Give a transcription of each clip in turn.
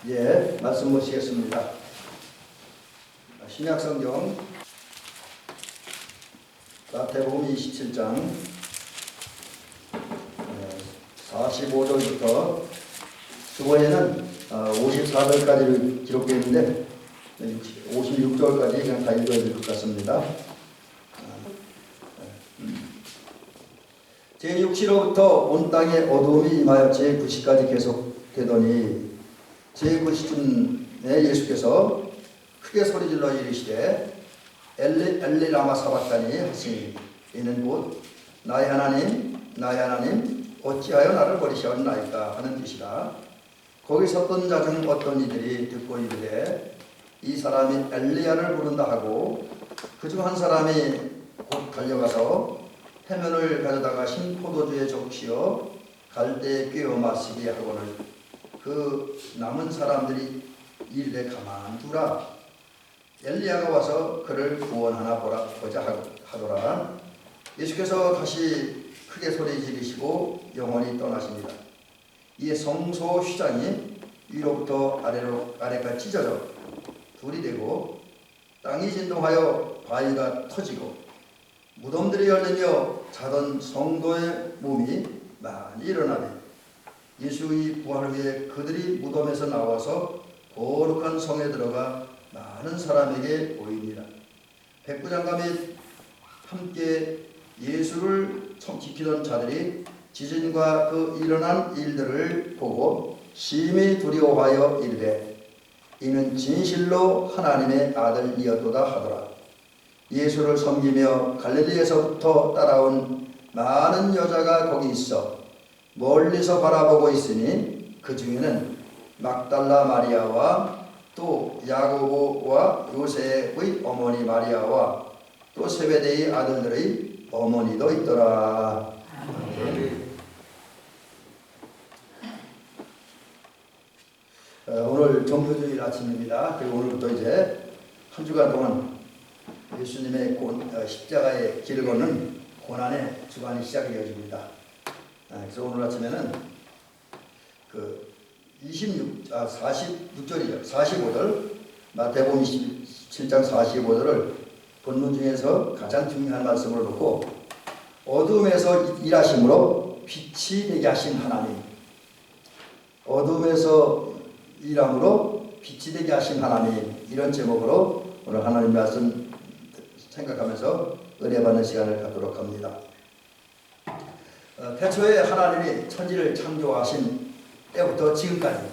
예, 말씀 보시겠습니다. 신약성경 마태복음 27장 45절부터 주보에는 54절까지 기록되어 있는데 56절까지 그냥 다 읽어야 될 것 같습니다. 제6시로부터 온 땅에 어두움이 임하여 제9시까지 계속되더니 제9시쯤에 예수께서 크게 소리질러 이르시되 엘리 엘리 라마 사박다니 하시니 이는 곧 나의 하나님 나의 하나님 어찌하여 나를 버리셨나이까 하는 뜻이라. 거기 섰던 자 중 어떤 이들이 듣고 이르되 이 사람이 엘리야를 부른다 하고 그중 한 사람이 곧 달려가서 해면을 가져다가 신 포도주에 적시어 갈대에 꿰어 마시게 하고는 그 남은 사람들이 이르되 가만두라 엘리야가 와서 그를 구원하나 보자 하더라. 예수께서 다시 크게 소리 지르시고 영원히 떠나십니다. 이에 성소 휘장이 위로부터 아래까지 찢어져 둘이 되고 땅이 진동하여 바위가 터지고 무덤들이 열리며 자던 성도의 몸이 많이 일어나되 예수의 부활을 위해 그들이 무덤에서 나와서 거룩한 성에 들어가 많은 사람에게 보입니다. 백부장과 및 함께 예수를 지키던 자들이 지진과 그 일어난 일들을 보고 심히 두려워하여 이르되 이는 진실로 하나님의 아들이었도다 하더라. 예수를 섬기며 갈릴리에서부터 따라온 많은 여자가 거기 있어 멀리서 바라보고 있으니 그 중에는 막달라 마리아와 또 야고보와 요셉의 어머니 마리아와 또 세베대의 아들들의 어머니도 있더라. 오늘 정표주일 아침입니다. 그리고 오늘부터 이제 한 주간 동안 예수님의 십자가의 길을 걷는 고난의 주간이 시작되어집니다. 그래서 오늘 아침에는 그 46절이죠. 45절 마태복음 27장 45절을 본문 중에서 가장 중요한 말씀으로 놓고 어둠에서 일하심으로 빛이 되게 하신 하나님, 어둠에서 일함으로 빛이 되게 하신 하나님, 이런 제목으로 오늘 하나님 말씀 생각하면서 은혜 받는 시간을 갖도록 합니다. 태초에 하나님이 천지를 창조하신 때부터 지금까지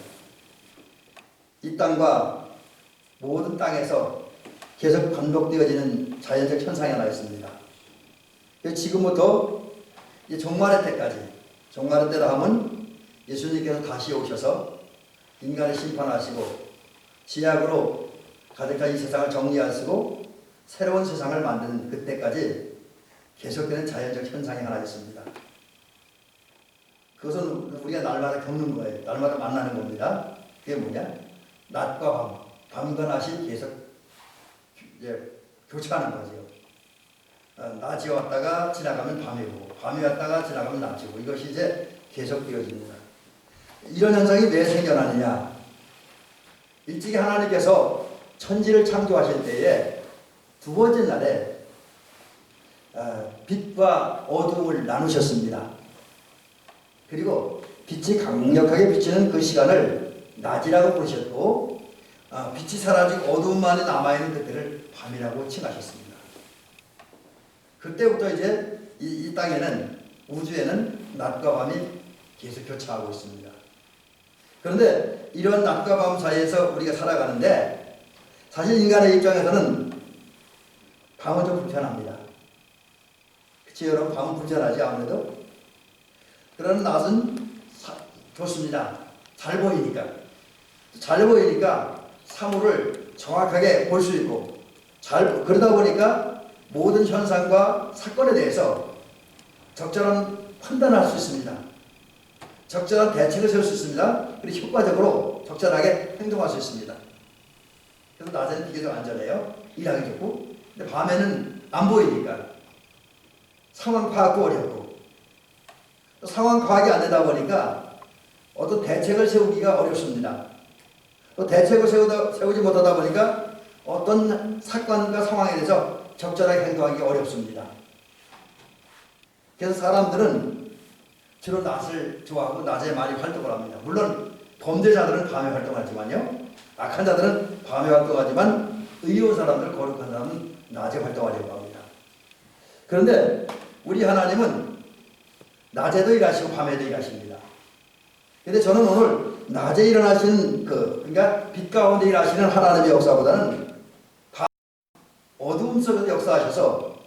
이 땅과 모든 땅에서 계속 반복되어지는 자연적 현상이 하나 있습니다. 지금부터 종말의 때까지, 종말의 때라 하면 예수님께서 다시 오셔서 인간을 심판하시고 지약으로 가득한 이 세상을 정리하시고 새로운 세상을 만드는 그때까지 계속되는 자연적 현상이 하나 있습니다. 그것은 우리가 날마다 겪는 거예요. 날마다 만나는 겁니다. 그게 뭐냐? 낮과 밤과 낮이 계속 교차하는 거죠. 낮이 왔다가 지나가면 밤이고 밤이 왔다가 지나가면 낮이고 이것이 이제 계속되어집니다. 이런 현상이 왜 생겨나느냐? 일찍이 하나님께서 천지를 창조하실 때에 두 번째 날에 빛과 어둠을 나누셨습니다. 그리고 빛이 강력하게 비치는 그 시간을 낮이라고 부르셨고 빛이 사라지고 어둠만이 남아있는 그때를 밤이라고 칭하셨습니다. 그때부터 이제 이 땅에는, 우주에는 낮과 밤이 계속 교차하고 있습니다. 그런데 이런 낮과 밤 사이에서 우리가 살아가는데 사실 인간의 입장에서는 밤은 좀 불편합니다. 그치 여러분? 밤은 불편하지 아무래도? 그러나 낮은 좋습니다. 잘 보이니까. 잘 보이니까 사물을 정확하게 볼 수 있고 그러다 보니까 모든 현상과 사건에 대해서 적절한 판단할 수 있습니다. 적절한 대책을 세울 수 있습니다. 그리고 효과적으로 적절하게 행동할 수 있습니다. 그래서 낮에는 비교적 안전해요. 일하기 좋고. 근데 밤에는 안 보이니까 상황 파악도 어렵고 상황 파악이 안 되다 보니까 어떤 대책을 세우기가 어렵습니다. 또 대책을 세우지 못하다 보니까 어떤 사건과 상황에 대해서 적절하게 행동하기 어렵습니다. 그래서 사람들은 주로 낮을 좋아하고 낮에 많이 활동을 합니다. 물론 범죄자들은 밤에 활동하지만요. 악한 자들은 밤에 활동하지만 의로운 사람들, 거룩한 사람은 낮에 활동하려고 합니다. 그런데 우리 하나님은 낮에도 일하시고 밤에도 일하십니다. 그런데 저는 오늘 낮에 일어나시는 그러니까 빛 가운데 일하시는 하나님의 역사보다는 어두움 속에서 역사하셔서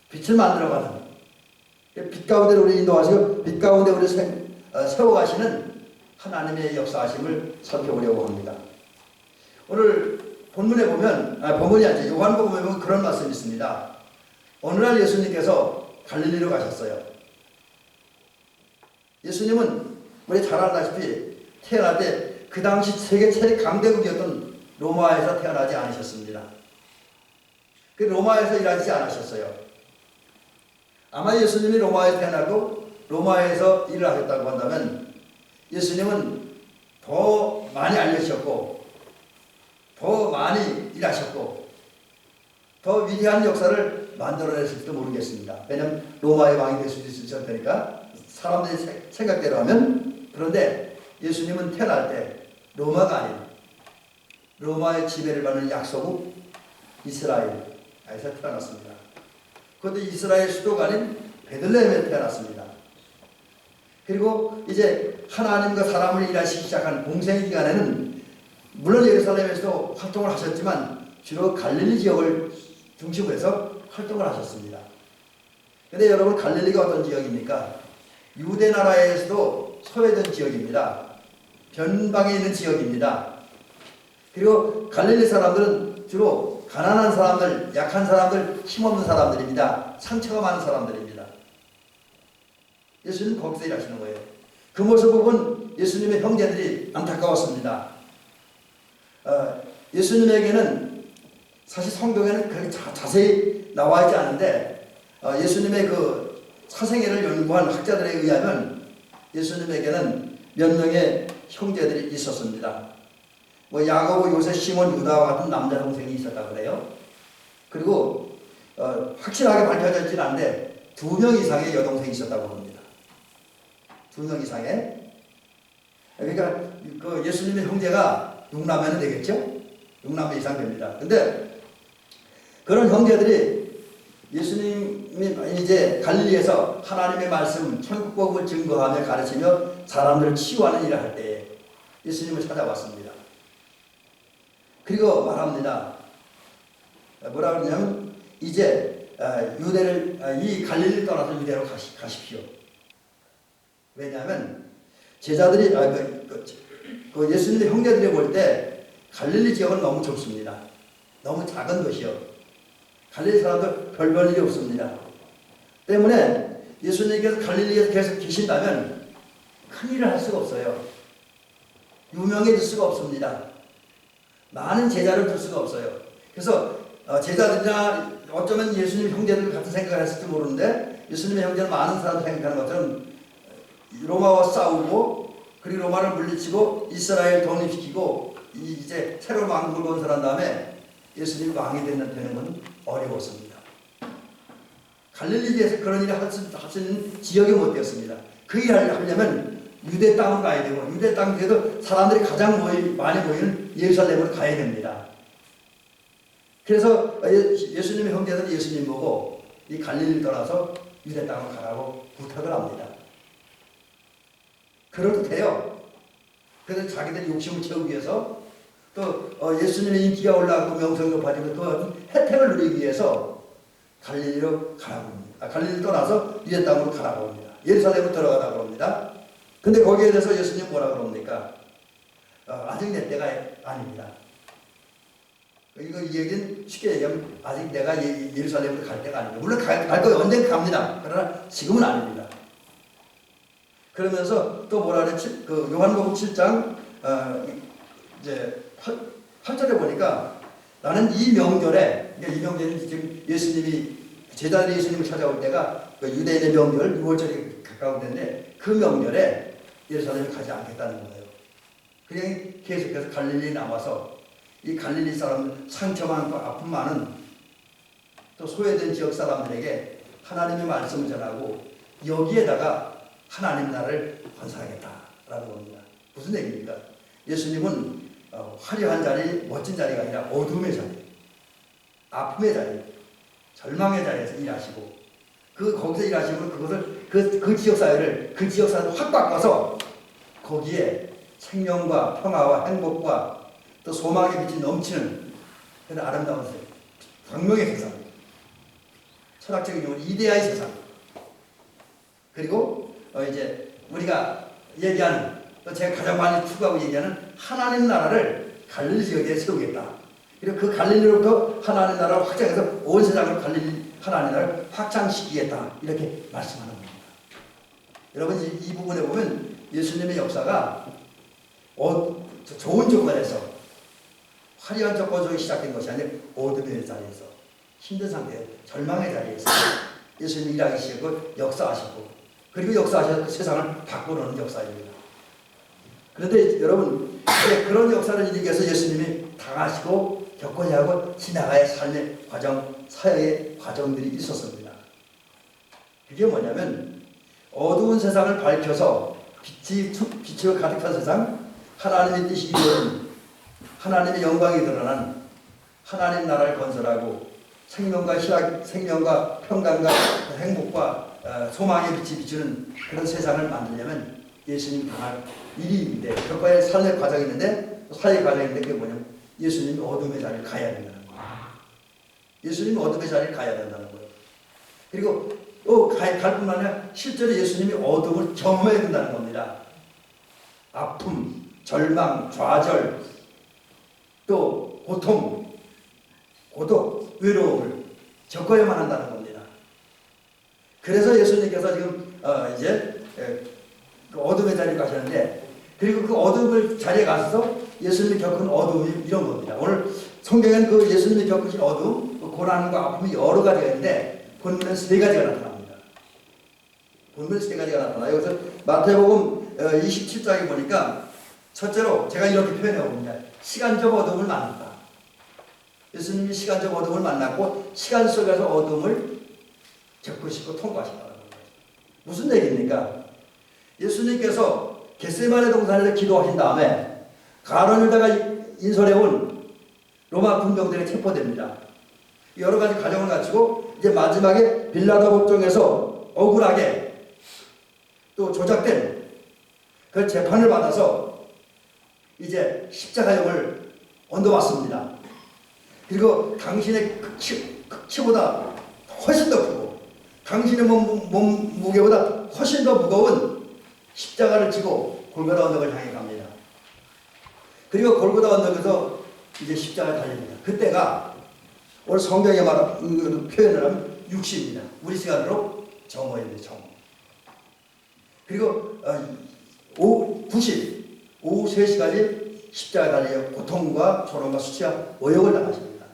빛을 만들어가는 빛 가운데 우리 인도하시고 빛 가운데 우리 세워가시는 하나님의 역사하심을 살펴보려고 합니다. 오늘 본문에 보면 본문이 아니죠. 요한복음에 보면 그런 말씀이 있습니다. 어느 날 예수님께서 갈릴리로 가셨어요. 예수님은 우리 잘 알다시피 태어날 때 그 당시 세계 최대 강대국이었던 로마에서 태어나지 않으셨습니다. 그 로마에서 일하지 않으셨어요. 아마 예수님이 로마에서 태어나고 로마에서 일을 하셨다고 한다면 예수님은 더 많이 알려주셨고 더 많이 일하셨고 더 위대한 역사를 만들어냈을지도 모르겠습니다. 왜냐하면 로마의 왕이 될 수도 있을 테니까 사람들의 생각대로 하면. 그런데 예수님은 태어날 때 로마가 아닌 로마의 지배를 받는 약소국 이스라엘에서 태어났습니다. 그것도 이스라엘 수도가 아닌 베들레헴에 태어났습니다. 그리고 이제 하나님과 사람을 일하시기 시작한 공생 기간에는 물론 예루살렘에서도 활동을 하셨지만 주로 갈릴리 지역을 중심으로 해서 활동을 하셨습니다. 그런데 여러분 갈릴리가 어떤 지역입니까? 유대 나라에서도 소외된 지역입니다. 변방에 있는 지역입니다. 그리고 갈릴리 사람들은 주로 가난한 사람들, 약한 사람들, 힘없는 사람들입니다. 상처가 많은 사람들입니다. 예수님 거기서 일하시는 거예요. 그 모습을 본 예수님의 형제들이 안타까웠습니다. 예수님에게는 사실 성경에는 그렇게 자세히 나와 있지 않은데 예수님의 그 사생애를 연구한 학자들에 의하면 예수님에게는 몇 명의 형제들이 있었습니다. 뭐 야고보, 요셉, 시몬, 유다와 같은 남자 동생이 있었다고 그래요. 그리고 확실하게 밝혀져 있지는 않은데 2명 이상의 여동생이 있었다고 합니다. 2명 이상의. 그러니까 그 예수님의 형제가 6남매는 되겠죠? 6남매 이상 됩니다. 근데 그런 형제들이 예수님이 이제 갈릴리에서 하나님의 말씀, 천국복음을 증거하며 가르치며 사람들을 치유하는 일을 할 때 예수님을 찾아왔습니다. 그리고 말합니다. 뭐라 그러냐면 이제 이 갈릴리를 떠나서 유대로 가십시오. 왜냐하면 제자들이 그 예수님의 형제들이 볼 때 갈릴리 지역은 너무 좁습니다. 너무 작은 도시요. 갈릴리 사람들 별 볼 일이 없습니다. 때문에 예수님께서 갈릴리에서 계속 계신다면 큰 일을 할 수가 없어요. 유명해질 수가 없습니다. 많은 제자를 둘 수가 없어요. 그래서 제자들이나 어쩌면 예수님 형제들 같은 생각을 했을지 모르는데 예수님의 형제는 많은 사람들 생각하는 것처럼 로마와 싸우고 그리고 로마를 물리치고 이스라엘 독립시키고 이제 새로운 왕국을 건설한 다음에 예수님이 왕이 되는 건 어려웠습니다. 갈릴리에서 그런 일을 할 수 있는 지역이 못 되었습니다. 그 일을 하려면 유대 땅으로 가야 되고 유대 땅에도 사람들이 가장 많이 모이는 예루살렘으로 가야 됩니다. 그래서 예수님의 형제들은 예수님 보고 이 갈릴리를 떠나서 유대 땅으로 가라고 부탁을 합니다. 그래도 돼요. 그래서 자기들이 욕심을 채우기 위해서 또 예수님의 인기가 올라가고 명성이 높아지고 그 혜택을 누리기 위해서 갈릴리로 가라고 합니다. 갈릴리를 떠나서 유대 땅으로 가라고 합니다. 예루살렘으로 들어가라고 합니다. 근데 거기에 대해서 예수님 뭐라 그럽니까? 아직 내 때가 아닙니다. 이 얘기는 쉽게 얘기하면 아직 내가 예루살렘으로 갈 때가 아닙니다. 물론 갈 거예요. 언젠가 갑니다. 그러나 지금은 아닙니다. 그러면서 또 뭐라 그랬지? 그 요한복음 7장 이제 8절에 보니까 나는 이 명절에, 그러니까 이 명절은 지금 예수님이 제자들이 예수님을 찾아올 때가 그 유대인의 명절 6월절이 가까운 데인데 그 명절에 예루살렘에 가지 않겠다는 거예요. 그냥 계속해서 갈릴리에 남아서 이 갈릴리 사람들 상처 많고 아픔 많은 또 소외된 지역 사람들에게 하나님의 말씀을 전하고 여기에다가 하나님 나라를 건설하겠다라는 겁니다. 무슨 얘기입니까? 예수님은 화려한 자리, 멋진 자리가 아니라 어둠의 자리, 아픔의 자리, 절망의 자리에서 일하시고 거기서 일하시면 그것을 그 지역 사회를 확 바꿔서 거기에 생명과 평화와 행복과 또 소망의 빛이 넘치는 그런 아름다운 세상, 광명의 세상, 철학적인 용어 이데아의 세상, 그리고 이제 우리가 얘기하는 또 제가 가장 많이 추구하고 얘기하는 하나님 나라를 갈릴리 지역에 세우겠다. 그리고 그 갈릴리로부터 하나님 나라를 확장해서 온 세상을 갈릴리 하나님 나라를 확장시키겠다. 이렇게 말씀하는 겁니다. 여러분 이 부분에 보면 예수님의 역사가 좋은 조건에서 화려한 조건 속에 시작된 것이 아니라 어둠의 자리에서 힘든 상태에 절망의 자리에서 예수님이 일하기 시작하고 역사하시고 그리고 역사하셔서 그 세상을 바꾸는 역사입니다. 그런데 여러분 그런 역사를 이루기 위해서 예수님이 당하시고 겪어야 하고 지나가야 삶의 과정, 사역의 과정들이 있었습니다. 그게 뭐냐면 어두운 세상을 밝혀서 빛으로 가득한 세상, 하나님의 뜻이 이루어진 하나님의 영광이 드러난 하나님 나라를 건설하고 생명과 평강과 행복과 소망의 빛이 비추는 그런 세상을 만들려면 예수님 당할 일이 있는데 겪어야 삶의 과정이 있는데 사역의 과정이 있는데 그게 뭐냐면 예수님이 어둠의 자리를 가야 된다는 거예요. 예수님이 어둠의 자리를 가야 된다는 거예요. 그리고 갈 뿐만 아니라 실제로 예수님이 어둠을 경험해야 된다는 겁니다. 아픔, 절망, 좌절, 또 고통, 고독, 외로움을 겪어야만 한다는 겁니다. 그래서 예수님께서 지금 이제 그 어둠의 자리에 가셨는데 그리고 그 어둠의 자리에 가서 예수님이 겪은 어둠이 이런 겁니다. 오늘 성경에는 그 예수님이 겪으신 어둠, 그 고난과 아픔이 여러 가지가 있는데 본문은 세 가지가 나타납니다. 본문은 세 가지가 나타나요. 여기서 마태복음 27장에 보니까 첫째로 제가 이렇게 표현해 봅니다. 시간적 어둠을 만났다. 예수님이 시간적 어둠을 만났고 시간 속에서 어둠을 겪으시고 통과하셨다는 거예요. 무슨 얘기입니까? 예수님께서 겟세마네 동산에서 기도하신 다음에 가론유다가 인솔해온 로마 군병들에게 체포됩니다. 여러 가지 과정을 갖추고 이제 마지막에 빌라도 법정에서 억울하게 또 조작된 그 재판을 받아서 이제 십자가형을 얹어왔습니다. 그리고 당신의 극치보다 훨씬 더 크고 당신의 몸 무게보다 훨씬 더 무거운 십자가를 지고 골고다 언덕을 향해 갑니다. 그리고 골고다 언덕에서 이제 십자가에 달립니다. 그때가 오늘 성경에 표현을 하면 6시입니다. 우리 시간으로 정오입니다. 정오. 그리고 오후 2시, 오후 3시까지 십자가에 달려 고통과 조롱과 수치와 모욕을 당하십니다.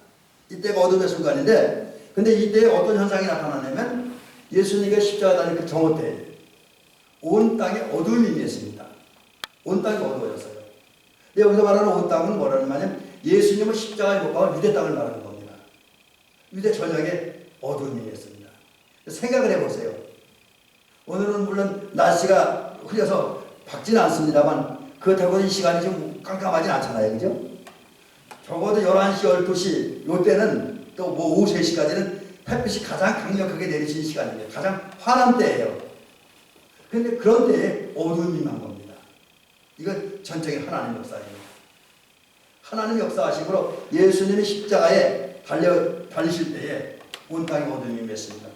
이때가 어둠의 순간인데 근데 이때 어떤 현상이 나타나냐면 예수님이 십자가에 달린 그 정오 때 온 땅에 어둠이 임했습니다. 온 땅이 어두워졌어요. 여기서 말하는 온 땅은 뭐라는 말이냐면 예수님은 십자가에 못 박아 유대 땅을 말하는 겁니다. 유대 전역에 어둠이 임했습니다. 생각을 해보세요. 오늘은 물론 날씨가 흐려서 밝지는 않습니다만 그렇다고 이 시간이 좀 깜깜하진 않잖아요. 그죠? 적어도 11시, 12시 요때는 또 뭐 오후 3시까지는 햇빛이 가장 강력하게 내리시는 시간입니다. 가장 환한 때예요. 그런데 그런 때에 어둠이 임한 겁니다. 이건 전적인 하나님의 역사입니다. 하나님 역사하심으로 예수님이 십자가에 달리실 때에 온 땅이 어둠이 임했습니다.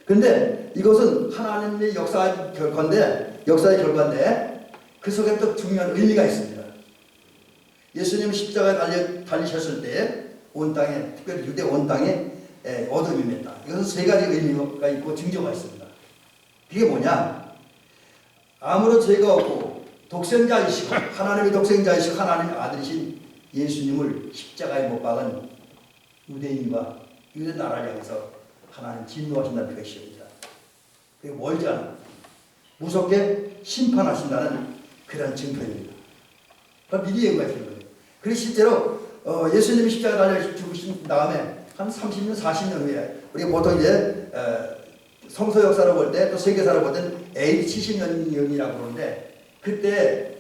그런데 이것은 하나님의 역사의 결과인데 그 속에 또 중요한 의미가 있습니다. 예수님이 십자가에 달리셨을 때에 온 땅에, 특별히 유대 온 땅에 어둠이 임했다. 이것은 세 가지 의미가 있고 증거가 있습니다. 그게 뭐냐? 아무런 죄가 없고 독생자이시고 하나님의 독생자이시고 하나님의 아들이신 예수님을 십자가에 못 박은 유대인과 유대 나라를 향해서 하나님 진노하신다는 표시입니다. 그게 멀지 않아 무섭게 심판하신다는 그런 증표입니다. 미리 예고가 되는 거예요. 그리고 실제로 예수님이 십자가 달려 죽으신 다음에 한 30년, 40년 후에 우리가 보통 이제 성서 역사로 볼 때 또 세계사로 볼 때는 AD 70년이라고 그러는데 그때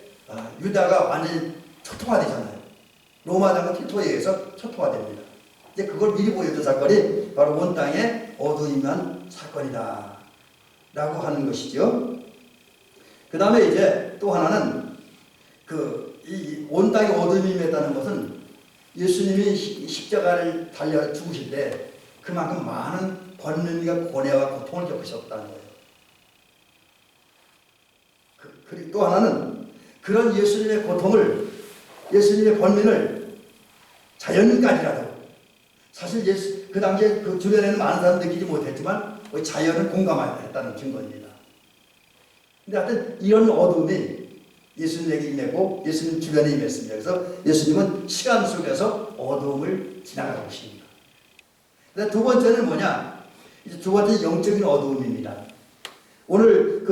유다가 완전히 초토화되잖아요. 로마 장군 티토에 의해서 초토화됩니다. 이제 그걸 미리 보여준 사건이 바로 온 땅에 어둠이 임한 사건이다 라고 하는 것이죠. 그 다음에 이제 또 하나는 이 온 땅에 어둠이 임했다는 것은 예수님이 십자가를 달려 죽으실 때 그만큼 많은 권능과 고뇌와 고통을 겪으셨다는 거예요. 그리고 또 하나는 그런 예수님의 고통을, 예수님의 권면을 자연까지라도, 사실 그 당시에 그 주변에는 많은 사람들이 느끼지 못했지만 자연은 공감했다는 증거입니다. 근데 하여튼 이런 어둠이 예수님에게 임했고 예수님 주변에 임했습니다. 그래서 예수님은 시간 속에서 어둠을 지나가고 계십니다. 근데 두 번째는 뭐냐? 이제 두 번째 영적인 어두움입니다. 오늘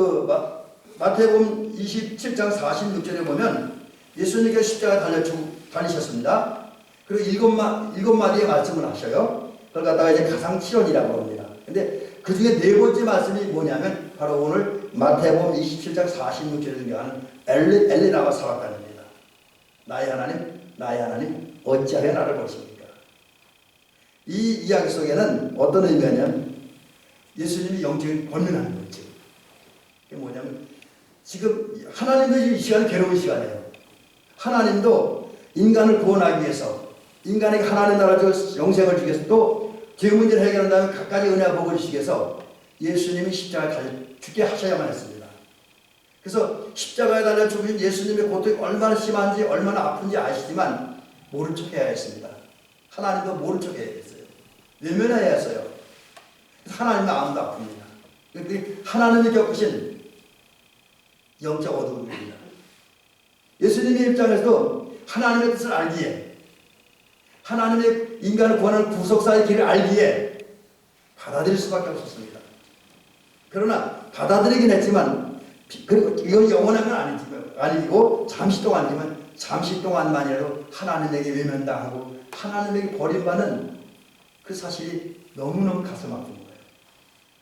마태복음 27장 46절에 보면 예수님께서 십자가 달리셨습니다. 그리고 일곱 마디의 말씀을 하셔요. 그걸 갖다가 이제 가상칠언이라고 합니다. 근데 그 중에 네 번째 말씀이 뭐냐면 바로 오늘 마태복음 27장 46절에 등장하는 엘리나와 사박단입니다. 나의 하나님, 어찌하여 나를 보십니까? 이 이야기 속에는 어떤 의미냐면 예수님이 영적인 권면하는 거죠. 그게 뭐냐면 지금 하나님도 이 시간은 괴로운 시간이에요. 하나님도 인간을 구원하기 위해서 인간에게 하나님 나라 영생을 주기 위해서 또 죄 문제를 해결한 다음에 갖가지 은혜와 복을 주시기 위해서 예수님이 십자가에 달려 죽게 하셔야만 했습니다. 그래서 십자가에 달려 죽으신 예수님의 고통이 얼마나 심한지 얼마나 아픈지 아시지만 모른 척 해야 했습니다. 하나님도 모른 척 해야 했어요. 외면해야 했어요. 하나님 마음도 아픕니다. 그런데 하나님이 겪으신 영적 어두움입니다. 예수님의 입장에서도 하나님의 뜻을 알기에 하나님의 인간을 구원하는 구속사의 길을 알기에 받아들일 수밖에 없었습니다. 그러나 받아들이긴 했지만 그리고 이건 영원한 건 아니고 잠시 동안이지만 잠시 동안만이라도 하나님에게 외면당하고 하나님에게 버림받는 그 사실이 너무너무 가슴 아픈 거예요.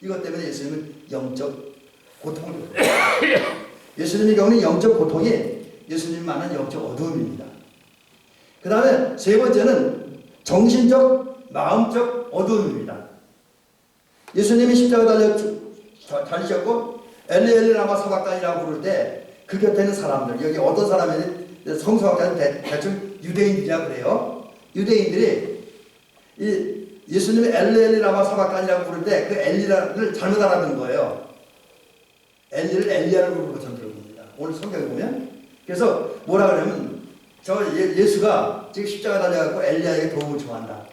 이것 때문에 예수님은 영적 고통을 겪었어요. 예수님이 겪는 영적 고통이 예수님만한 영적 어두움입니다. 그 다음에 세 번째는 정신적, 마음적 어두움입니다. 예수님이 십자가 달리셨고 엘리 라마 사박단이라고 부를 때 그 곁에 있는 사람들, 여기 어떤 사람이 성서학자는 대충 유대인이라고 그래요. 유대인들이 이 예수님의 엘리 라마 사박단이라고 부를 때 그 엘리를 잘못 알아듣는 거예요. 엘리를 엘리야라고 부르는 것처럼 들어봅니다. 오늘 성경에 보면. 그래서 뭐라 그러냐면 예수가 지금 십자가 달려갖고 엘리야에게 도움을 청한다.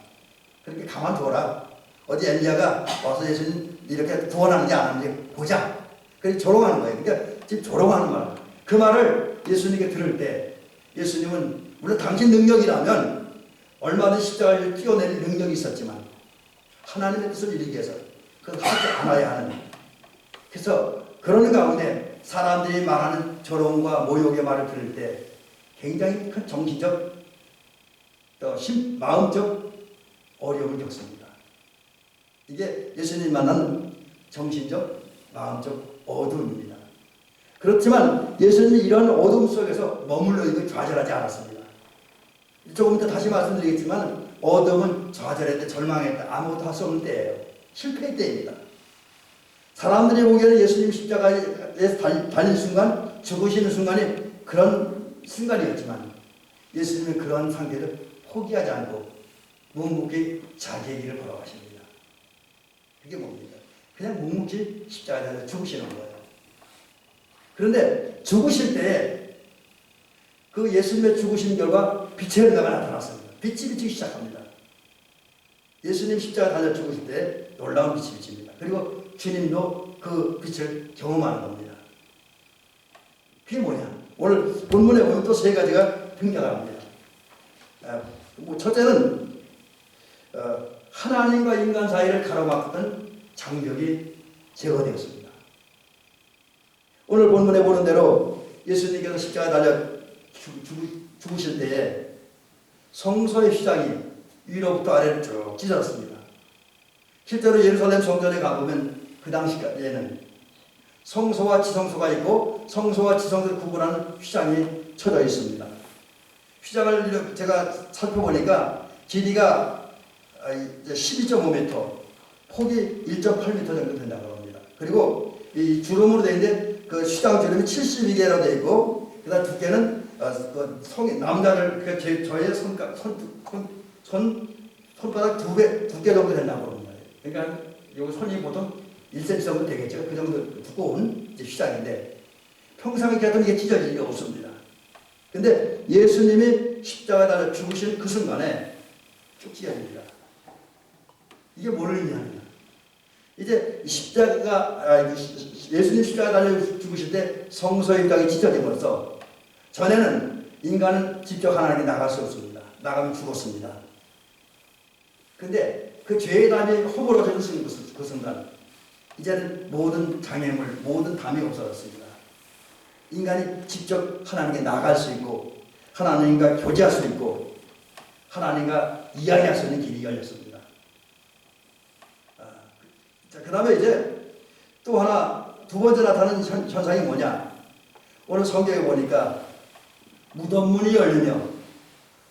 그렇게 가만둬라. 어디 엘리야가 와서 예수님 이렇게 구원하는지 안 하는지 보자. 그래서 조롱하는 거예요. 그러니까 지금 조롱하는 말. 그 말을 예수님께 들을 때 예수님은 물론 당신 능력이라면 얼마든지 십자가를 뛰어내릴 능력이 있었지만 하나님의 뜻을 이루기 위해서 그걸 하지 않아야 하는. 그래서 그러는 가운데 사람들이 말하는 조롱과 모욕의 말을 들을 때 굉장히 큰 정신적 또 마음적 어려움을 겪습니다. 이게 예수님 만난 정신적 마음적 어두움입니다. 그렇지만 예수님이 이런 어두움 속에서 머물러 있고 좌절하지 않았습니다. 조금 이따 다시 말씀드리겠지만 어둠은 좌절했다, 절망했다, 아무것도 할 수 없는 때예요. 실패의 때입니다. 사람들이 보기에는 예수님 십자가에서 달릴 순간, 죽으시는 순간이 그런 순간이었지만 예수님은 그런 상태를 포기하지 않고 묵묵히 자기의 길을 걸어가십니다. 그게 뭡니까? 그냥 묵묵히 십자가에서 죽으시는 거예요. 그런데 죽으실 때 그 예수님의 죽으신 결과 빛의 은혜가 나타났습니다. 빛이 비치기 시작합니다. 예수님 십자가 달려 죽으실 때 놀라운 빛이 비칩니다. 그리고 주님도 그 빛을 경험하는 겁니다. 그게 뭐냐? 오늘 본문에 보면 또 세 가지가 등장합니다. 첫째는 하나님과 인간 사이를 가로막던 장벽이 제거되었습니다. 오늘 본문에 보는 대로 예수님께서 십자가에 달려 죽으실 때에 성소의 휘장이 위로부터 아래로 쭉 찢어졌습니다. 실제로 예루살렘 성전에 가보면 그 당시에는 성소와 지성소가 있고 성소와 지성소를 구분하는 휘장이 쳐져 있습니다. 휘장을 제가 살펴보니까 길이가 12.5m, 폭이 1.8m 정도 된다고 합니다. 그리고 이 주름으로 되어 있는데 그 휘장 주름이 72개로 되어 있고 그다음 두께는 남자를 저의 손바닥 두께 정도 된다고 합니다. 그러니까 요 손이 보통 1cm 정도 되겠죠. 그 정도 두꺼운 휘장인데 평상에 깨도 이게 찢어질 리가 없습니다. 근데 예수님이 십자가에 달려 죽으신 그 순간에 쭉 찢어집니다. 이게 뭐를 의미하느냐? 이제 예수님 십자가에 달려 죽으실 때 성소의 휘장이 찢어짐으로써 전에는 인간은 직접 하나님께 나갈 수 없습니다. 나가면 죽었습니다. 근데 그 죄의 담이 허물어지는 그 순간 이제는 모든 장애물, 모든 담이 없어졌습니다. 인간이 직접 하나님께 나갈 수 있고 하나님과 교제할 수 있고 하나님과 이야기할 수 있는 길이 열렸습니다. 자, 그 다음에 이제 또 하나 두 번째 나타나는 현상이 뭐냐? 오늘 성경에 보니까 무덤 문이 열리며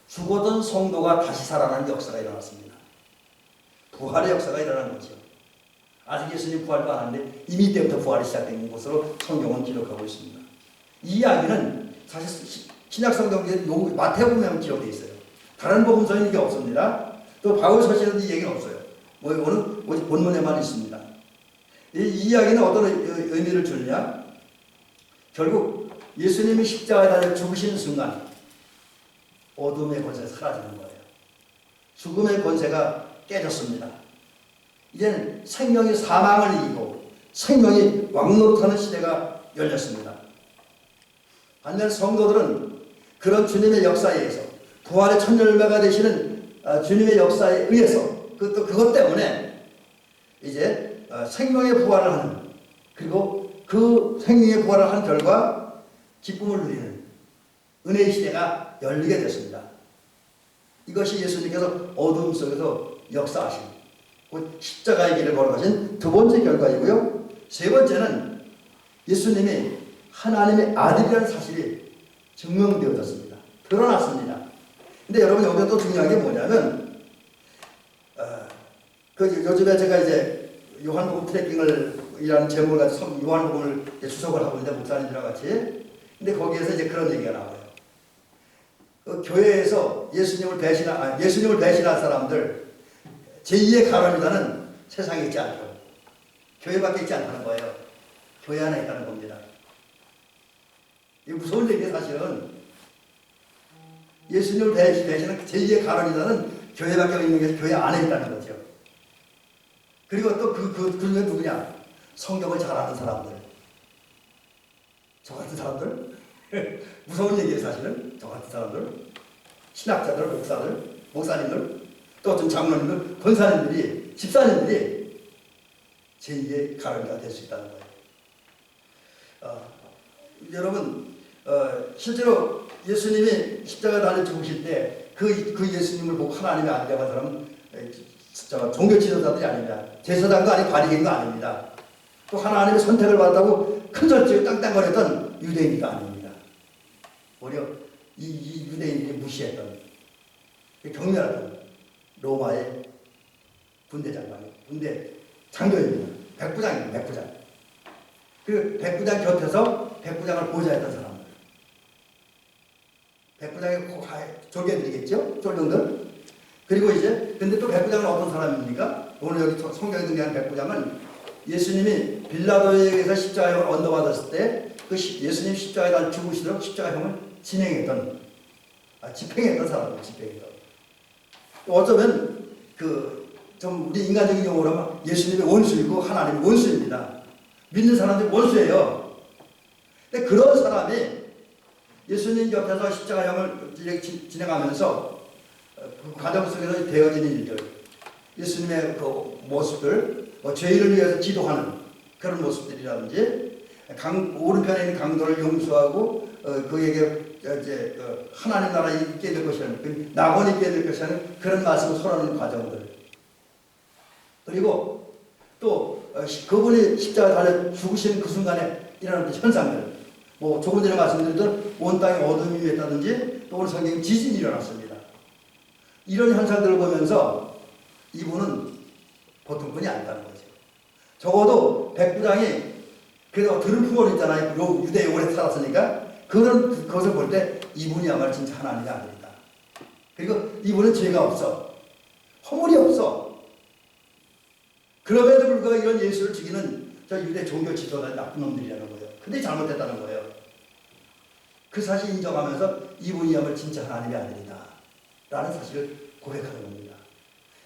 죽었던 성도가 다시 살아나는 역사가 일어났습니다. 부활의 역사가 일어난 거죠. 아직 예수님 부활도 안 하는데 이미 때부터 부활이 시작된 것으로 성경은 기록하고 있습니다. 이 이야기는 사실 신약성경에 마태복음에만 기록되어 있어요. 다른 복음서에는 이게 없습니다. 또 바울서신에도 이 얘기는 없어요. 오직 본문에만 있습니다. 이 이야기는 어떤 의미를 주느냐? 결국 예수님이 십자가에 달려 죽으시는 순간 어둠의 권세가 사라지는 거예요. 죽음의 권세가 깨졌습니다. 이제는 생명이 사망을 이기고 생명이 왕노릇하는 시대가 열렸습니다. 반면 성도들은 그런 주님의 역사에 의해서 부활의 첫 열매가 되시는 주님의 역사에 의해서 그것 때문에 이제 생명의 부활을 하는 그리고 그 생명의 부활을 한 결과 기쁨을 누리는 은혜의 시대가 열리게 됐습니다. 이것이 예수님께서 어둠 속에서 역사하신 곧 십자가의 길을 걸어가신 두 번째 결과이고요. 세 번째는 예수님이 하나님의 아들이라는 사실이 증명되어졌습니다. 드러났습니다. 근데 여러분 여기서 또 중요한 게 뭐냐면 요즘에 제가 이제 요한복음 트래킹을 이라는 제목을 가지고 요한복음을 주석을 하고 있는데 목사님들과 같이 근데 거기에서 이제 그런 얘기가 나와요. 교회에서 예수님을 배신한 사람들 제2의 가론유다는 세상에 있지 않고 교회 밖에 있지 않다는 거예요. 교회 안에 있다는 겁니다. 이게 무서운 얘기예요. 사실은 예수님을 배신한 제2의 가론유다는 교회 밖에 있는 게 교회 안에 있다는 거죠. 그리고 또 그 중에 누구냐? 성경을 잘 아는 사람들. 저 같은 사람들? 무서운 얘기예요. 사실은 저 같은 사람들, 신학자들, 목사님들, 또 어떤 장로님들, 권사님들이, 집사님들이 제2의 가론유다가 될 수 있다는 거예요. 여러분 실제로 예수님이 십자가에 달려 죽으실 때 그 예수님을 보고 하나님의 아들이라고 하는 사람은 종교 지도자들이 아닙니다. 제사장도 아니고 바리새인도 아닙니다. 또 하나님의 선택을 받았다고 큰 소리치고 땅땅거렸던 유대인도 아닙니다. 오히려 이 유대인들이 무시했던 경멸하던 로마의 군대 장교입니다. 백부장입니다. 백부장. 그 백부장 곁에서 백부장을 보좌했던 사람들. 백부장의 졸개들이겠죠? 쫄병들. 그리고 이제 근데 또 백부장은 어떤 사람입니까? 오늘 여기 성경에 등장한 백부장은 예수님이 빌라도에게서 십자가형을 언도받았을 때 그 예수님 십자가에 달 죽으시도록 십자가형을 집행했던 사람입니다. 집행했던. 어쩌면 좀 우리 인간적인 용어로 하면 예수님의 원수이고 하나님의 원수입니다. 믿는 사람들이 원수예요. 근데 그런 사람이 예수님 곁에서 십자가형을 진행하면서 그 과정 속에서 되어진 일들, 예수님의 그 모습들, 죄인을 위해서 기도하는 그런 모습들이라든지 오른편에 있는 강도를 용서하고 그에게 이제 하나님 나라에 있게 될 것이라는 낙원이 있게 될 것이라는 그런 말씀을 설하는 과정들. 그리고 또 그분이 십자가에 달려 죽으시는 그 순간에 일어나는 현상들. 뭐 조금 전에 말씀드렸던 온 땅에 어둠이 임했다든지 또 오늘 성경에 지진이 일어났습니다. 이런 현상들을 보면서 이분은 보통 분이 아니다는 거죠. 적어도 백부장이 그래도 들은 풍어로 있잖아요. 유대에 오래 살았으니까 그것을 볼 때 이분이야말로 진짜 하나님의 아들이다. 그리고 이분은 죄가 없어. 허물이 없어. 그럼에도 불구하고 이런 예수를 죽이는 저 유대 종교 지도자들 나쁜 놈들이라는 거예요. 근데 잘못됐다는 거예요. 그 사실 인정하면서 이분이야말로 진짜 하나님의 아들이다 라는 사실을 고백하는 겁니다.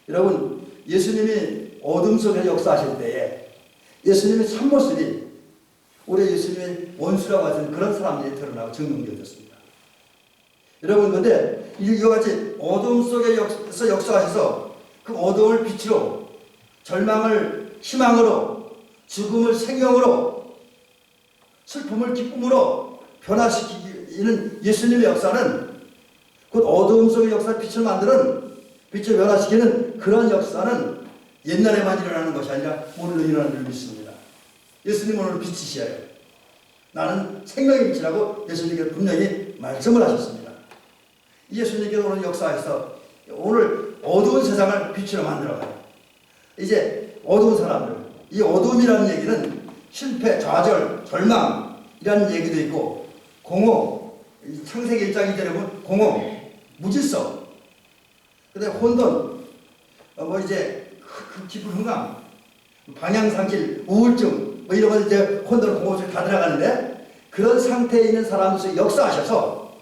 여러분, 예수님이 어둠 속에 역사하실 때에 예수님의 참모습이 우리 예수님의 원수라고 하시는 그런 사람들이 드러나고 증명되어졌습니다. 여러분, 근데 이와 같이 어둠 속에 역사하셔서 그 어둠을 빛으로, 절망을 희망으로, 죽음을 생명으로, 슬픔을 기쁨으로 변화시키는 예수님의 역사는 곧 어둠 속의 역사를 빛을 만드는, 빛을 변화시키는 그런 역사는 옛날에만 일어나는 것이 아니라 오늘도 일어나는 줄 믿습니다. 예수님은 오늘 빛이시여요. 나는 생명의 빛이라고 예수님께서 분명히 말씀을 하셨습니다. 예수님께서 오늘 역사에서 오늘 어두운 세상을 빛으로 만들어가요. 이제 어두운 사람들, 이 어둠이라는 얘기는 실패, 좌절, 절망이라는 얘기도 있고, 공허, 창세기 1장 2절에 보면 공허, 무질서, 그다음에 혼돈, 뭐 이제 깊은 흥함, 방향상실, 우울증, 뭐 이런 거 이제 혼돈, 공허 속에 다 들어가는데, 그런 상태에 있는 사람들이 역사하셔서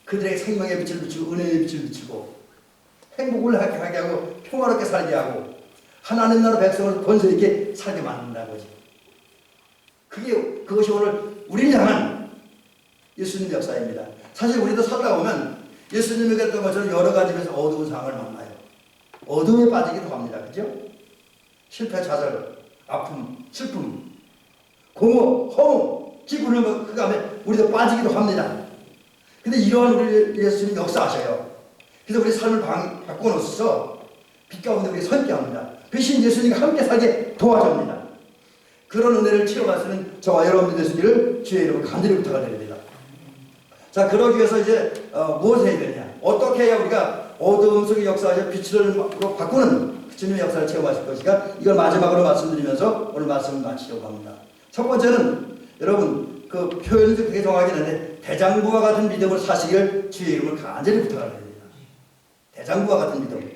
그들에게 생명의 빛을 비추고 은혜의 빛을 비추고 행복을 하게 하고 평화롭게 살게 하고 하나님 나라 백성을 권세 있게 살게 만든다는 거지. 그것이 오늘 우리를 향한 예수님 역사입니다. 사실 우리도 살다 보면 예수님이 그랬던 것처럼 여러 가지 면에서 어두운 상황을 만나요. 어둠에 빠지기도 합니다. 그죠? 실패, 좌절, 아픔, 슬픔, 공허, 허무, 기분을 그 다음에 우리도 빠지기도 합니다. 근데 이러한 우리 예수님 역사하셔요. 그래서 우리 삶을 바꿔놓으셔서 빛 가운데 우리 서 있게 합니다. 빛인 예수님과 함께 살게 도와줍니다. 그런 은혜를 체험할 수 있는 저와 여러분들 되시기를 주의 이름으로 간절히 부탁을 드립니다. 자, 그러기 위해서 이제 무엇을 해야 되느냐? 어떻게 해야 우리가 어두움 속의 역사에서 빛을 바꾸는 주님의 역사를 체험하실 것인가? 이걸 마지막으로 말씀드리면서 오늘 말씀을 마치려고 합니다. 첫 번째는 여러분 그 표현이 되게 정확하긴 한데 대장부와 같은 믿음을 사시길 주의 이름을 간절히 부탁을 드립니다. 대장부와 같은 믿음.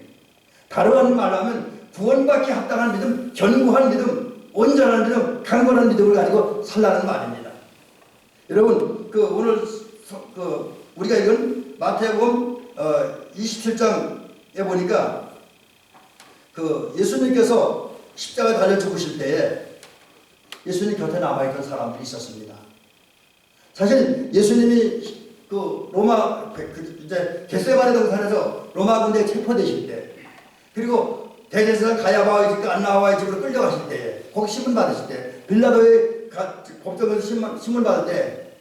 다른 말로 하면 구원받기 합당한 믿음, 견고한 믿음, 온전한 믿음, 강건한 믿음을 가지고 살라는 말입니다. 여러분 오늘 우리가 읽은 마태복음 27장에 보니까 예수님께서 십자가에 달려 죽으실 때에 예수님 곁에 남아있던 사람들이 있었습니다. 사실 예수님이 로마 이제 겟세마네 동산에서 로마 군대에 체포되실 때, 그리고 대제사장 가야바의 집과 안나바의 집으로 끌려가실 때, 거기 신문 받으실 때, 빌라도의 법정에서 신문 받을 때,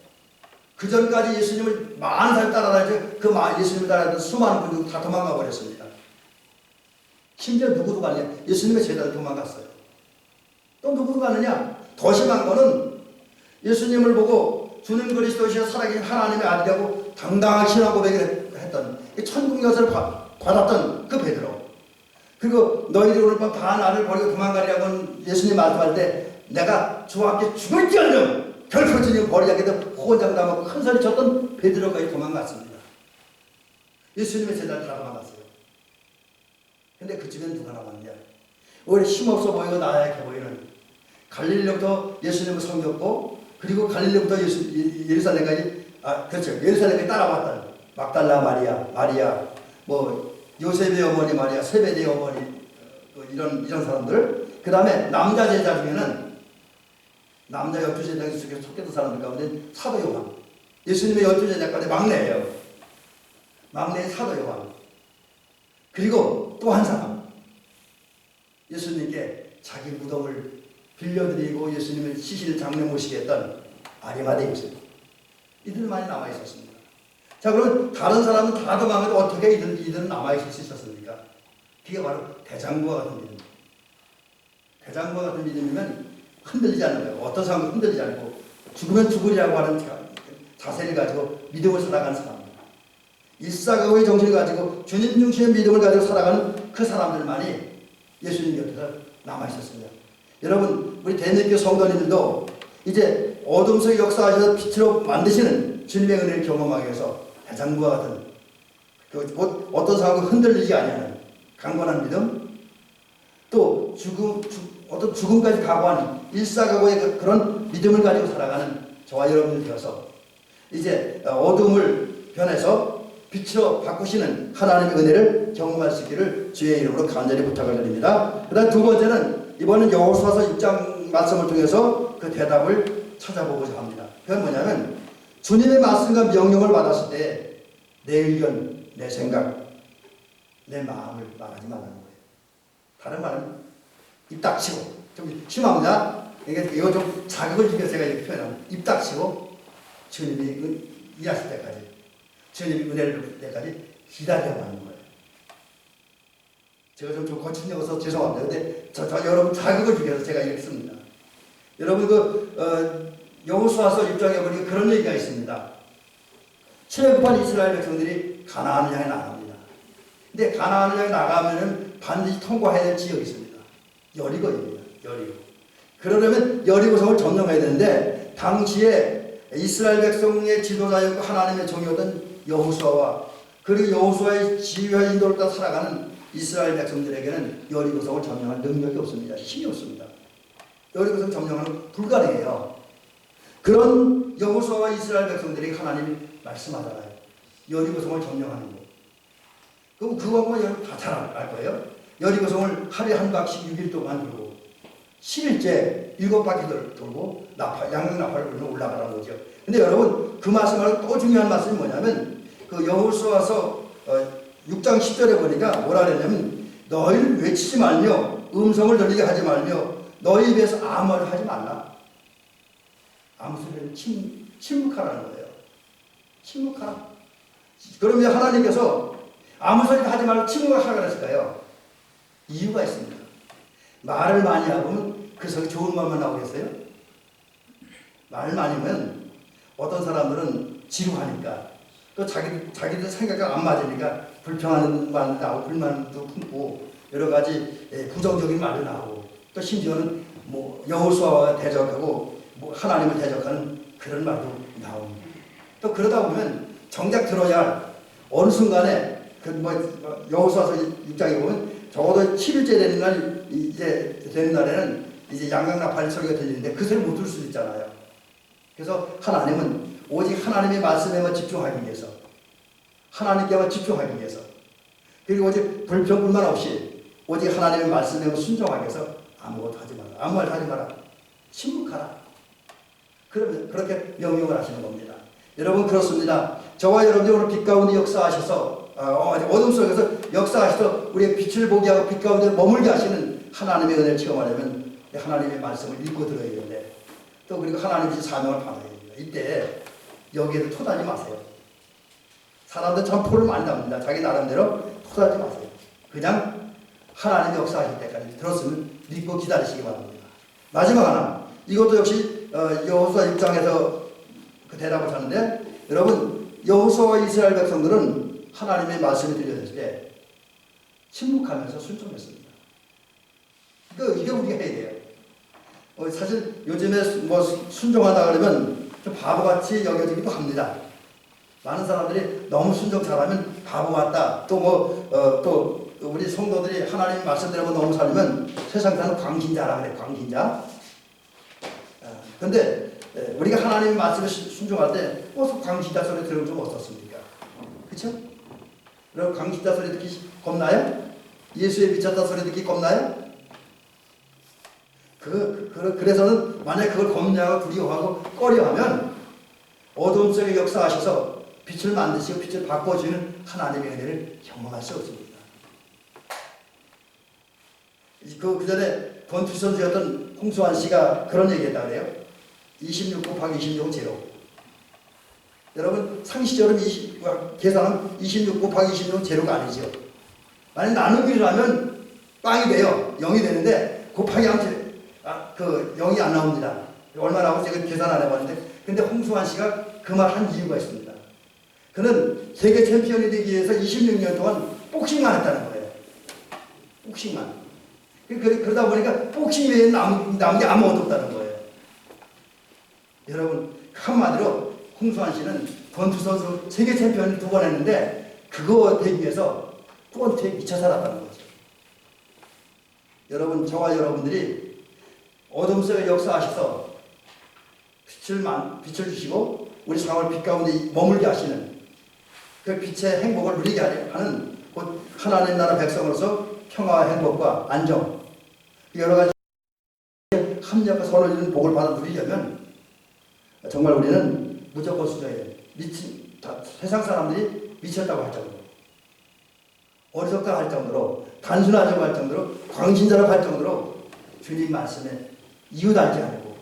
그 전까지 예수님을 40살 따라다니죠. 그 예수님을 따라다니던 수많은 분들이 다 도망가 버렸습니다. 심지어 누구도 가느냐? 예수님의 제자도 도망갔어요. 또 누구도 가느냐? 더 심한 거는 예수님을 보고 주는 그리스도시여 살아계신 하나님의 아들이라고 당당하게 신앙 고백을 했던 천국 여사를 받았던 그 베드로. 그리고 너희들 오늘 밤 다 나를 버리고 도망가리라고 예수님 말씀할 때 내가 주와 함께 죽을지언정 결코 주님 버리지 않겠다 호언장담하고 큰 소리 쳤던 베드로까지 도망갔습니다. 예수님의 제자들 다 도망갔어요. 근데 그 집에는 누가 남았냐? 오히려 힘없어 보이고 나약해 보이는 갈릴리부터 예수님을 섬겼고, 그리고 갈릴리부터 예루살렘까지 그렇죠, 예루살렘까지 따라왔던 막달라 마리아, 뭐 요셉의 어머니 마리아, 세베대의 어머니, 이런 사람들. 그 다음에 남자 제자 중에는 남자 12제자 속에 속했던 사람들 가운데 사도 요한, 예수님의 12제자 가운데 막내예요. 막내의 사도 요한. 그리고 또 한 사람, 예수님께 자기 무덤을 빌려드리고 예수님을 시신을 장례 모시게 했던 아리마대 요셉. 이들 많이 남아 있었습니다. 자, 그러면 다른 사람은 다 도망해도 어떻게 이들은 남아있을 수 있었습니까? 그게 바로 대장부와 같은 믿음. 대장부와 같은 믿음이면 흔들리지 않는 거예요. 어떤 사람은 흔들리지 않고 죽으면 죽으리라고 하는 자세를 가지고 믿음을 살아가는 사람입니다. 일사각오의 정신을 가지고 주님 중심의 믿음을 가지고 살아가는 그 사람들만이 예수님 곁에서 남아있었습니다. 여러분, 우리 대내교 성도님들도 이제 어둠 속에 역사하셔서 빛으로 만드시는 주님의 은혜를 경험하기 위해서 대장부와 같은 어떤 상황을 흔들리지 아니하는 강건한 믿음, 또 어떤 죽음까지 각오하는 일사각오의 그런 믿음을 가지고 살아가는 저와 여러분들 되어서 이제 어둠을 변해서 빛으로 바꾸시는 하나님의 은혜를 경험할 수 있기를 주의 이름으로 간절히 부탁을 드립니다. 그 다음 두 번째는 이번엔 여호수아서 6장 말씀을 통해서 그 대답을 찾아보고자 합니다. 그건 뭐냐면 주님의 말씀과 명령을 받았을 때 내 의견, 내 생각, 내 마음을 말하지 말라는 거예요. 다른 말은 입 닥치고, 좀 심합니다. 이거 좀 자극을 주면서 제가 이렇게 표현합니다. 입 닥치고 주님이 일하실 때까지, 주님이 은혜를 줄 때까지 기다리라고 하는 거예요. 제가 좀 거칠려서 죄송합니다. 근데 저 여러분 자극을 주기 위해서 제가 이렇게 씁니다. 여러분 여호수아서 6장에 보니까 그런 얘기가 있습니다. 출애굽한 이스라엘 백성들이 가나안을 향해 나갑니다. 근데 가나안을 향해 나가면은 반드시 통과해야 될 지역이 있습니다. 여리고입니다. 여리고. 그러려면 여리고성을 점령해야 되는데 당시에 이스라엘 백성의 지도자였고 하나님의 종이었던 여호수아와 그리고 여호수아의 지휘와 인도를 따라 살아가는 이스라엘 백성들에게는 여리고성을 점령할 능력이 없습니다. 힘이 없습니다. 여리고성 점령하는 불가능해요. 그런 여호수아와 이스라엘 백성들에게 하나님이 말씀하잖아요. 여리고성을 점령하는 거. 그럼 그거만 여러분 다 잘 알 거예요. 여리고성을 하루에 한 바퀴 6일 동안 돌고 10일째 7바퀴 돌고 양양나팔을 불며 올라가라는 거죠. 근데 여러분 그 말씀 말고 또 중요한 말씀이 뭐냐면 그 여호수아서 6장 10절에 보니까 뭐라 그랬냐면 너희를 외치지 말며 음성을 들리게 하지 말며 너희 입에서 아무 말을 하지 말라. 아무 소리를 침묵하라는 거예요. 침묵하라. 그러면 하나님께서 아무 소리도 하지 말고 침묵을 하라고 그랬을까요? 이유가 있습니다. 말을 많이 하면 그 속에 좋은 말만 나오겠어요? 말을 많이 하면 어떤 사람들은 지루하니까 또 자기들 생각과 안 맞으니까 불평하는 말도 나오고 불만도 품고 여러 가지 부정적인 말도 나오고 또 심지어는 뭐 여호수아와 대적하고 뭐 하나님을 대적하는 그런 말도 나옵니다. 또 그러다 보면 정작 들어야 할 어느 순간에 여호수아서 6장에 보면 적어도 7일째 되는 날 이제 되는 날에는 이제 양강나팔 소리가 들리는데 그 소리 못 들을 수도 있잖아요. 그래서 하나님은 오직 하나님의 말씀에만 집중하기 위해서 하나님께만 집중하기 위해서 그리고 오직 불평뿐만 없이 오직 하나님의 말씀에만 순종하기 위해서 아무것도 하지 마라. 아무 말도 하지 마라. 침묵하라. 그러면 그렇게 명령을 하시는 겁니다. 여러분 그렇습니다. 저와 여러분들 오늘 빛 가운데 역사하셔서 어둠 속에서 역사하셔서 우리의 빛을 보게 하고 빛 가운데 머물게 하시는 하나님의 은혜를 체험하려면 하나님의 말씀을 읽고 들어야 되는데 또 그리고 하나님의 사명을 받아야 됩니다. 이때 여기에도 토다지 마세요. 사람들 참 포를 많이 납니다. 자기 나름대로 토다지 마세요. 그냥 하나님의 역사하실 때까지 들었으면 믿고 기다리시기 바랍니다. 마지막 하나 이것도 역시 여호수아 6장에서 그 대답을 하는데 여러분 여호수아와 이스라엘 백성들은 하나님의 말씀이 들려졌을 때 침묵하면서 순종했습니다. 이게 우리가 해야 돼요. 사실 요즘에 뭐 순종하다 그러면 좀 바보같이 여겨지기도 합니다. 많은 사람들이 너무 순종 잘하면 바보 같다. 또 우리 성도들이 하나님 말씀대로 너무 살면 세상 사는 광신자라 그래. 광신자. 근데 우리가 하나님 말씀을 순종할 때 광신자 소리 들으면 좀 어떻습니까? 그렇죠? 여러분 광신자 소리 듣기 겁나요? 예수에 미쳤다 소리 듣기 겁나요? 그래서는 만약 그걸 겁내하고 두려워하고 꺼려하면 어둠 속에 역사하셔서 빛을 만드시고 빛을 바꿔주는 하나님의 은혜를 경험할 수 없습니다. 그 전에 권투선수였던 홍수환 씨가 그런 얘기했다 그래요. 26 곱하기 26은 제로. 여러분 상식적으로 계산하면 26 곱하기 26은 제로가 아니죠. 만약 나누기를 하면 빵이 돼요. 0이 되는데 곱하기 하면 그 0이 안 나옵니다. 얼마나 하고 제가 계산 안 해봤는데, 근데 홍수환 씨가 그 말 한 이유가 있습니다. 그는 세계 챔피언이 되기 위해서 26년 동안 복싱만 했다는 거예요. 복싱만. 그러다 보니까 복싱 외에 남은 게 아무것도 없다는 거예요. 여러분, 한마디로 홍수환 씨는 권투 선수 세계 챔피언을 2번 했는데 그거 되기 위해서 권투에 미쳐 살았다는 거죠. 여러분, 저와 여러분들이 어둠 속에 역사하셔서 빛을 주시고 우리 삶을 빛 가운데 머물게 하시는 그 빛의 행복을 누리게 하는 곧 하나님 나라 백성으로서 평화와 행복과 안정, 여러 가지 합력과 선을 이루는 복을 받아 누리려면 정말 우리는 무조건 수저예요. 세상 사람들이 미쳤다고 할 정도로, 어리석다고 할 정도로, 단순하다고 할 정도로, 광신자라고 할 정도로 주님 말씀에 이유 달지 않고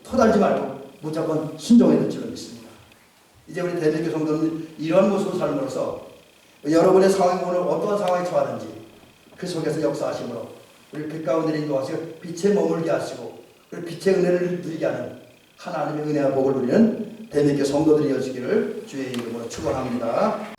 토달지 말고 무조건 순종해야 될 줄로 믿습니다. 이제 우리 대대교 성도는 이런 모습을 삶으로써 여러분의 상황이 오늘 어떠한 상황에 처하든지 그 속에서 역사하심으로 우리 빛 가운데 인도하시고 빛에 머물게 하시고 그리고 빛의 은혜를 누리게 하는 하나님의 은혜와 복을 누리는 대대교 성도들이 여시기를 주의 이름으로 축원합니다.